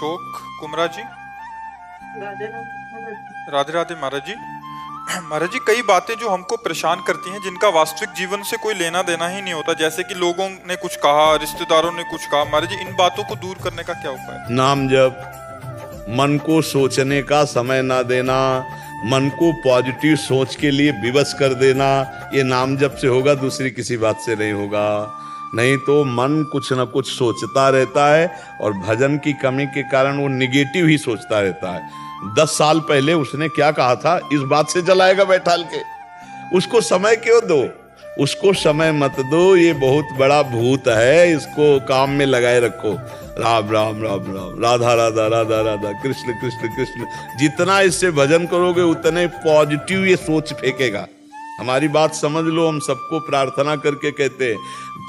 अशोक कुमरा जी। राधे राधे। राधे राधे महाराज जी। महाराज जी, कई बातें जो हमको परेशान करती हैं, जिनका वास्तविक जीवन से कोई लेना देना ही नहीं होता, जैसे कि लोगों ने कुछ कहा, रिश्तेदारों ने कुछ कहा, महाराज जी इन बातों को दूर करने का क्या उपाय है? नाम जप, मन को सोचने का समय ना देना, मन को पॉजिटिव सोच के लिए विवश कर देना, ये नाम जप से होगा, दूसरी किसी बात से नहीं होगा। नहीं तो मन कुछ न कुछ सोचता रहता है और भजन की कमी के कारण वो निगेटिव ही सोचता रहता है। 10 साल पहले उसने क्या कहा था, इस बात से जलाएगा बैठाल के। उसको समय क्यों दो, उसको समय मत दो, ये बहुत बड़ा भूत है, इसको काम में लगाए रखो। राम राम राम राम, राधा राधा राधा राधा, कृष्ण कृष्ण कृष्ण। जितना इससे भजन करोगे उतने पॉजिटिव ये सोच फेंकेगा। हमारी बात समझ लो, हम सबको प्रार्थना करके कहते हैं,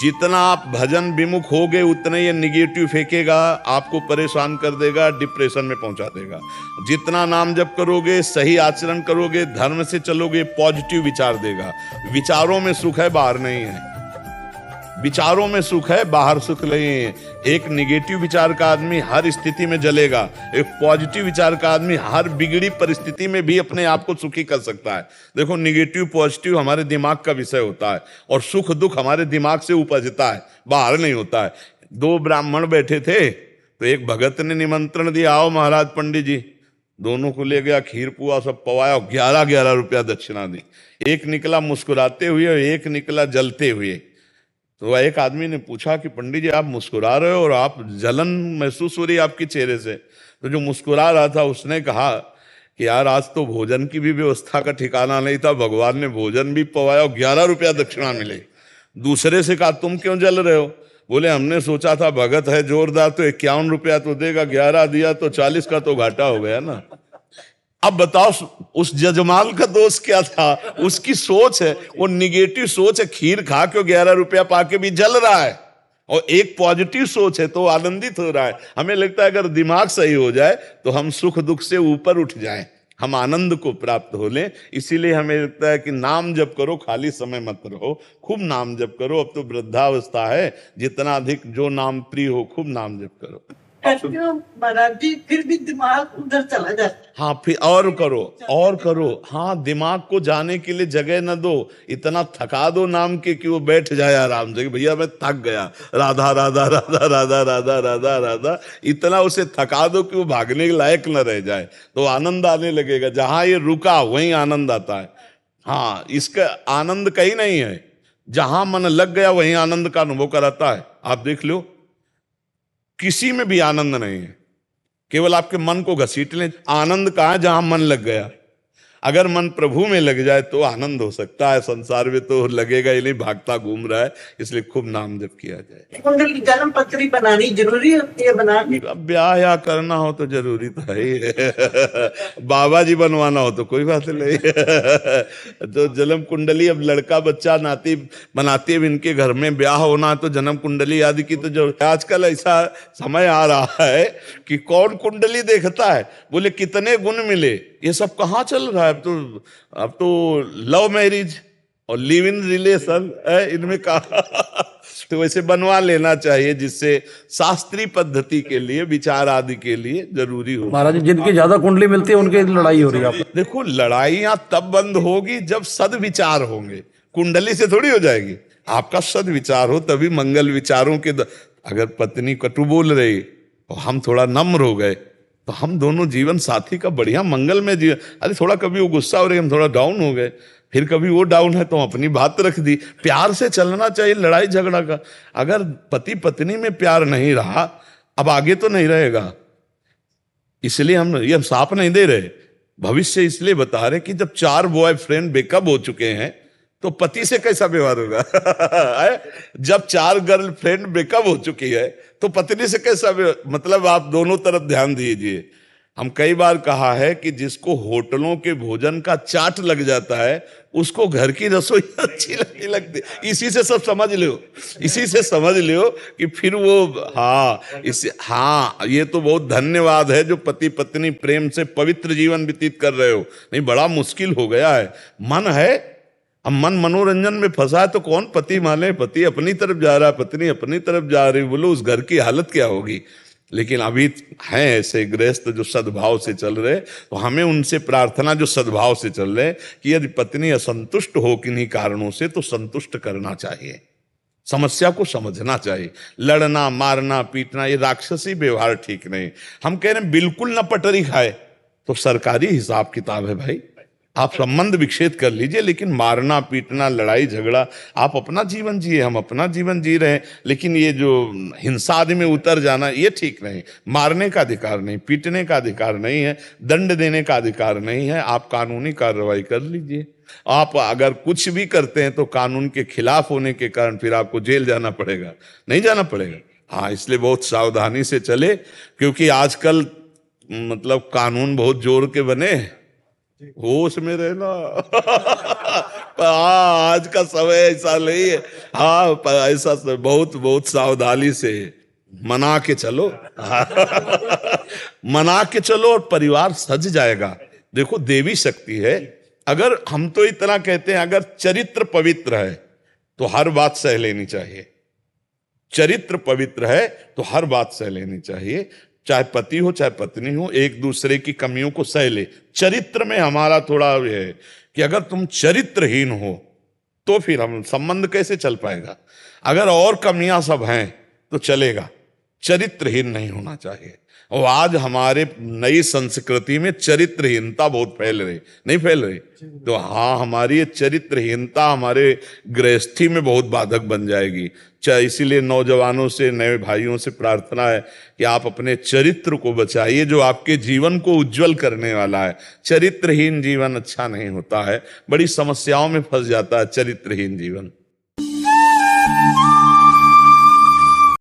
जितना आप भजन विमुख होगे उतने ये निगेटिव फेंकेगा, आपको परेशान कर देगा, डिप्रेशन में पहुंचा देगा। जितना नाम जप करोगे, सही आचरण करोगे, धर्म से चलोगे, पॉजिटिव विचार देगा। विचारों में सुख है, बाहर नहीं है। विचारों में सुख है, बाहर सुख नहीं है। एक निगेटिव विचार का आदमी हर स्थिति में जलेगा, एक पॉजिटिव विचार का आदमी हर बिगड़ी परिस्थिति में भी अपने आप को सुखी कर सकता है। देखो, निगेटिव पॉजिटिव हमारे दिमाग का विषय होता है और सुख दुख हमारे दिमाग से उपजता है, बाहर नहीं होता है। 2 ब्राह्मण बैठे थे तो एक भगत ने निमंत्रण दिया, आओ महाराज पंडित जी। दोनों को ले गया, खीर पुआ सब पवाया, 11-11 रुपया दक्षिणा दी। एक निकला मुस्कुराते हुए और एक निकला जलते हुए। तो एक आदमी ने पूछा कि पंडित जी, आप मुस्कुरा रहे हो और आप जलन महसूस हो रही है आपके चेहरे से। तो जो मुस्कुरा रहा था उसने कहा कि यार, आज तो भोजन की भी व्यवस्था का ठिकाना नहीं था, भगवान ने भोजन भी पवाया और 11 रुपया दक्षिणा मिले। दूसरे से कहा, तुम क्यों जल रहे हो? बोले, हमने सोचा था भगत है जोरदार तो 51 रुपया तो देगा, 11 दिया तो 40 का तो घाटा हो गया ना। अब बताओ, उस जजमाल का दोष क्या था? उसकी सोच है, वो निगेटिव सोच है। खीर खा के 11 रुपया पाके भी जल रहा है, और एक पॉजिटिव सोच है तो आनंदित हो रहा है। हमें लगता है अगर दिमाग सही हो जाए तो हम सुख दुख से ऊपर उठ जाएं, हम आनंद को प्राप्त हो लें। इसीलिए हमें लगता है कि नाम जप करो, खाली समय मत रहो, खूब नाम जप करो। अब तो वृद्धावस्था है, जितना अधिक जो नाम प्रिय हो, खूब नाम जप करो। महाराज जी, फिर भी दिमाग उधर चला जाता। हाँ, फिर और करो, और करो। हाँ, दिमाग को जाने के लिए जगह न दो, इतना थका दो नाम के कि वो बैठ जाए आराम से। भैया मैं थक गया, राधा राधा राधा राधा राधा राधा राधा, इतना उसे थका दो कि वो भागने के लायक न रह जाए, तो आनंद आने लगेगा। जहां ये रुका वहीं आनंद आता है। हाँ, इसका आनंद कहीं नहीं है, जहां मन लग गया वहीं आनंद का अनुभव कराता है। आप देख लो, किसी में भी आनंद नहीं है, केवल आपके मन को घसीट लें। आनंद कहाँ है? जहां मन लग गया। अगर मन प्रभु में लग जाए तो आनंद हो सकता है। संसार में तो लगेगा ही नहीं, भागता घूम रहा है। इसलिए खूब नाम जप किया जाए। कुंडली जन्म पत्री बनानी जरूरी होती है? बनानी, अब ब्याह या करना हो तो जरूरी तो है ही। बाबा जी बनवाना हो तो कोई बात नहीं। तो जन्म कुंडली, अब लड़का बच्चा नाती बनाती है, इनके घर में ब्याह होना है तो जन्म कुंडली आदि की तो जो आजकल ऐसा समय आ रहा है कि कौन कुंडली देखता है, बोले कितने गुण मिले। ये सब कहाँ चल रहा है? अब तो लव मैरिज और लिव इन रिलेशन है इनमें कहा। तो वैसे बनवा लेना चाहिए, जिससे शास्त्रीय पद्धति के लिए, विचार आदि के लिए जरूरी हो। महाराज जी, जिनकी ज्यादा कुंडली मिलती है उनकी लड़ाई हो रही है। देखो, लड़ाइयां तब बंद होगी जब सद्विचार होंगे। कुंडली से थोड़ी हो जाएगी। आपका सद्विचार हो तभी मंगल विचारों के अगर पत्नी कटु बोल रही और हम थोड़ा नम्र हो गए तो हम दोनों जीवन साथी का बढ़िया मंगल में जी। अरे थोड़ा कभी वो गुस्सा हो रही, हम थोड़ा डाउन हो गए, फिर कभी वो डाउन है तो अपनी बात रख दी। प्यार से चलना चाहिए लड़ाई झगड़ा का। अगर पति पत्नी में प्यार नहीं रहा, अब आगे तो नहीं रहेगा। इसलिए हम साफ नहीं दे रहे, भविष्य इसलिए बता रहे कि जब 4 बॉयफ्रेंड ब्रेकअप हो चुके हैं तो पति से कैसा व्यवहार होगा। जब 4 गर्लफ्रेंड ब्रेकअप हो चुकी है तो पत्नी से कैसा, मतलब आप दोनों तरफ ध्यान दीजिए। हम कई बार कहा है कि जिसको होटलों के भोजन का चाट लग जाता है उसको घर की रसोई अच्छी नहीं लगती। इसी से सब समझ लो, इसी से समझ लो कि फिर वो, हाँ, ये तो बहुत धन्यवाद है जो पति पत्नी प्रेम से पवित्र जीवन व्यतीत कर रहे हो। नहीं, बड़ा मुश्किल हो गया है। मन है, अब मन मनोरंजन में फंसा है तो कौन पति माने? पति अपनी तरफ जा रहा है, पत्नी अपनी तरफ जा रही, बोलो उस घर की हालत क्या होगी। लेकिन अभी हैं ऐसे गृहस्थ जो सद्भाव से चल रहे, तो हमें उनसे प्रार्थना जो सद्भाव से चल रहे कि यदि पत्नी असंतुष्ट हो किन्हीं कारणों से तो संतुष्ट करना चाहिए, समस्या को समझना चाहिए। लड़ना मारना पीटना ये राक्षसी व्यवहार ठीक नहीं। हम कह रहे हैं बिल्कुल न पटरी खाए तो सरकारी हिसाब किताब है भाई, आप संबंध विच्छेद कर लीजिए, लेकिन मारना पीटना लड़ाई झगड़ा, आप अपना जीवन जिए, हम अपना जीवन जी रहे हैं, लेकिन ये जो हिंसा आदि में उतर जाना ये ठीक नहीं। मारने का अधिकार नहीं, पीटने का अधिकार नहीं है, दंड देने का अधिकार नहीं है। आप कानूनी कार्रवाई कर लीजिए। आप अगर कुछ भी करते हैं तो कानून के खिलाफ होने के कारण फिर आपको जेल जाना पड़ेगा, नहीं जाना पड़ेगा। हाँ, इसलिए बहुत सावधानी से चले, क्योंकि आजकल मतलब कानून बहुत जोर के बने, होश में रहना। हाँ, आज का समय ऐसा नहीं है। हाँ, ऐसा बहुत बहुत सावधानी से मना के चलो। मना के चलो और परिवार सज जाएगा। देखो देवी शक्ति है। अगर हम तो इतना कहते हैं, अगर चरित्र पवित्र है तो हर बात सह लेनी चाहिए। चरित्र पवित्र है तो हर बात सह लेनी चाहिए, चाहे पति हो चाहे पत्नी हो, एक दूसरे की कमियों को सह ले। चरित्र में हमारा थोड़ा ये है कि अगर तुम चरित्रहीन हो तो फिर हम संबंध कैसे चल पाएगा। अगर और कमियां सब हैं तो चलेगा, चरित्रहीन नहीं होना चाहिए। और आज हमारे नई संस्कृति में चरित्रहीनता बहुत फैल रही, नहीं फैल रही? तो हाँ, हमारी ये चरित्रहीनता हमारे गृहस्थी में बहुत बाधक बन जाएगी। इसीलिए नौजवानों से, नए भाइयों से प्रार्थना है कि आप अपने चरित्र को बचाइए, जो आपके जीवन को उज्जवल करने वाला है। चरित्रहीन जीवन अच्छा नहीं होता है, बड़ी समस्याओं में फंस जाता है चरित्रहीन जीवन।